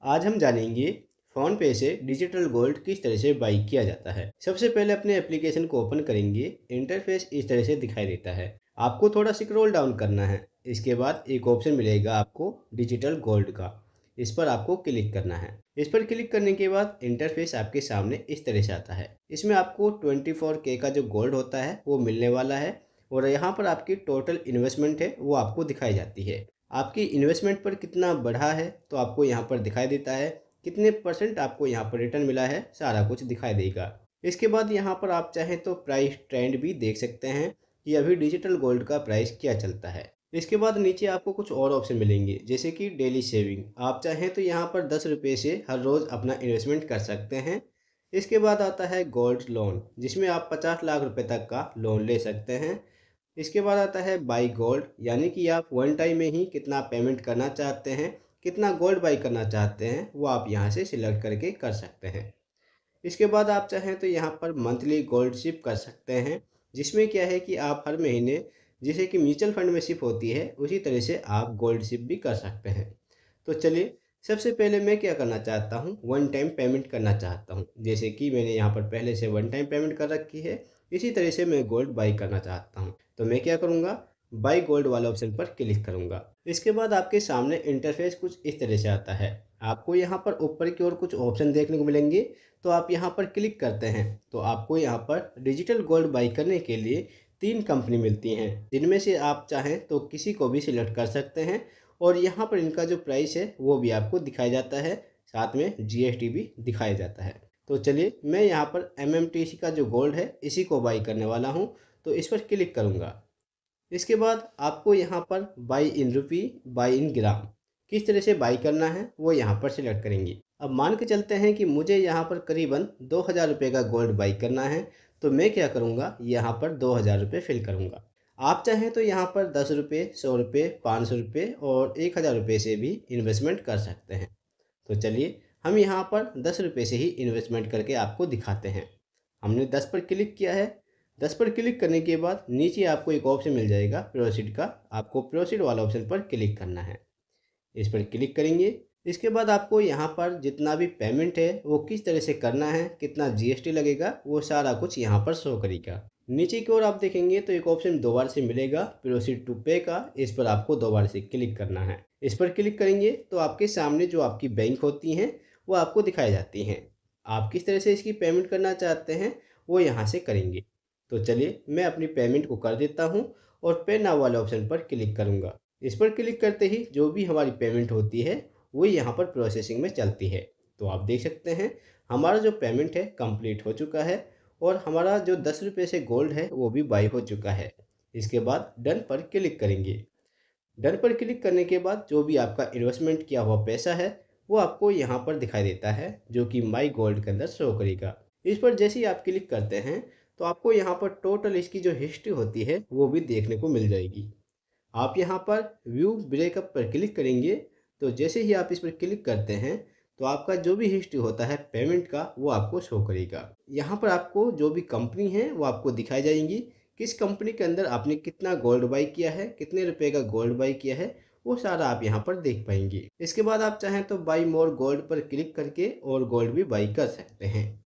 आज हम जानेंगे फ़ोन पे से डिजिटल गोल्ड किस तरह से बाई किया जाता है। सबसे पहले अपने एप्लीकेशन को ओपन करेंगे। इंटरफेस इस तरह से दिखाई देता है। आपको थोड़ा स्क्रॉल डाउन करना है। इसके बाद एक ऑप्शन मिलेगा आपको डिजिटल गोल्ड का। इस पर आपको क्लिक करना है। इस पर क्लिक करने के बाद इंटरफेस आपके सामने इस तरह से आता है। इसमें आपको 24K का जो गोल्ड होता है वो मिलने वाला है और यहाँ पर आपकी टोटल इन्वेस्टमेंट है वो आपको दिखाई जाती है। आपकी इन्वेस्टमेंट पर कितना बढ़ा है तो आपको यहाँ पर दिखाई देता है। कितने परसेंट आपको यहाँ पर रिटर्न मिला है सारा कुछ दिखाई देगा। इसके बाद यहाँ पर आप चाहें तो प्राइस ट्रेंड भी देख सकते हैं कि अभी डिजिटल गोल्ड का प्राइस क्या चलता है। इसके बाद नीचे आपको कुछ और ऑप्शन मिलेंगे जैसे कि डेली सेविंग। आप चाहें तो यहाँ पर 10 रुपये से हर रोज़ अपना इन्वेस्टमेंट कर सकते हैं। इसके बाद आता है गोल्ड लोन जिसमें आप 50 लाख रुपए तक का लोन ले सकते हैं। इसके बाद आता है बाई गोल्ड यानी कि आप वन टाइम में ही कितना पेमेंट करना चाहते हैं, कितना गोल्ड बाई करना चाहते हैं वो आप यहाँ से सिलेक्ट करके कर सकते हैं। इसके बाद आप चाहें तो यहाँ पर मंथली गोल्ड शिप कर सकते हैं जिसमें क्या है कि आप हर महीने जैसे कि म्यूचुअल फंड में शिप होती है उसी तरह से आप गोल्ड शिप भी कर सकते हैं। तो चलिए, सबसे पहले मैं क्या करना चाहता हूँ, वन टाइम पेमेंट करना चाहता हूँ। जैसे कि मैंने यहाँ पर पहले से वन टाइम पेमेंट कर रखी है, इसी तरह से मैं गोल्ड बाई करना चाहता हूँ। तो मैं क्या करूँगा, बाई गोल्ड वाला ऑप्शन पर क्लिक करूँगा। इसके बाद आपके सामने इंटरफेस कुछ इस तरह से आता है। आपको यहाँ पर ऊपर की ओर कुछ ऑप्शन देखने को मिलेंगे। तो आप यहाँ पर क्लिक करते हैं तो आपको यहाँ पर डिजिटल गोल्ड बाई करने के लिए 3 कंपनी मिलती हैं जिनमें से आप चाहें तो किसी को भी सिलेक्ट कर सकते हैं। और यहाँ पर इनका जो प्राइस है वो भी आपको दिखाया जाता है, साथ में जीएसटी भी दिखाया जाता है। तो चलिए, मैं यहाँ पर एमएमटीसी का जो गोल्ड है इसी को बाई करने वाला हूँ। तो इस पर क्लिक करूँगा। इसके बाद आपको यहाँ पर बाई इन रुपी, बाई इन ग्राम किस तरह से बाई करना है वो यहाँ पर सिलेक्ट करेंगे। अब मान के चलते हैं कि मुझे यहाँ पर करीबन 2000 रुपये का गोल्ड बाई करना है। तो मैं क्या करूँगा, यहाँ पर 2000 रुपये फिल करूँगा। आप चाहें तो यहाँ पर 10 रुपये, 100 रुपये, 500 रुपये और 1000 रुपये से भी इन्वेस्टमेंट कर सकते हैं। तो चलिए, हम यहाँ पर 10 रुपये से ही इन्वेस्टमेंट करके आपको दिखाते हैं। हमने 10 पर क्लिक किया है। 10 पर क्लिक करने के बाद नीचे आपको एक ऑप्शन मिल जाएगा प्रोसीड का। आपको प्रोसीड वाला ऑप्शन पर क्लिक करना है। इस पर क्लिक करेंगे। इसके बाद आपको यहाँ पर जितना भी पेमेंट है वो किस तरह से करना है, कितना जीएसटी लगेगा, वो सारा कुछ यहाँ पर शो करेगा। नीचे की ओर आप देखेंगे तो एक ऑप्शन दोबारा से मिलेगा प्रोसीड टू पे का। इस पर आपको दोबारा से क्लिक करना है। इस पर क्लिक करेंगे तो आपके सामने जो आपकी बैंक होती हैं वो आपको दिखाई जाती हैं। आप किस तरह से इसकी पेमेंट करना चाहते हैं वो यहाँ से करेंगे। तो चलिए, मैं अपनी पेमेंट को कर देता हूँ और पे नाउ वाले ऑप्शन पर क्लिक करूँगा। इस पर क्लिक करते ही जो भी हमारी पेमेंट होती है वो यहाँ पर प्रोसेसिंग में चलती है। तो आप देख सकते हैं हमारा जो पेमेंट है कंप्लीट हो चुका है और हमारा जो 10 रुपये से गोल्ड है वो भी बाई हो चुका है। इसके बाद डन पर क्लिक करेंगे। डन पर क्लिक करने के बाद जो भी आपका इन्वेस्टमेंट किया हुआ पैसा है वो आपको यहाँ पर दिखाई देता है जो कि माई गोल्ड के अंदर शो करेगा। इस पर जैसे ही आप क्लिक करते हैं तो आपको यहाँ पर टोटल इसकी जो हिस्ट्री होती है वो भी देखने को मिल जाएगी। आप यहाँ पर व्यू ब्रेकअप पर क्लिक करेंगे। तो जैसे ही आप इस पर क्लिक करते हैं तो आपका जो भी हिस्ट्री होता है पेमेंट का वो आपको शो करेगा। यहाँ पर आपको जो भी कंपनी है वो आपको दिखाई जाएंगी। किस कंपनी के अंदर आपने कितना गोल्ड बाई किया है, कितने रुपए का गोल्ड बाई किया है, वो सारा आप यहाँ पर देख पाएंगे। इसके बाद आप चाहें तो बाई मोर गोल्ड पर क्लिक करके और गोल्ड भी बाई कर सकते हैं।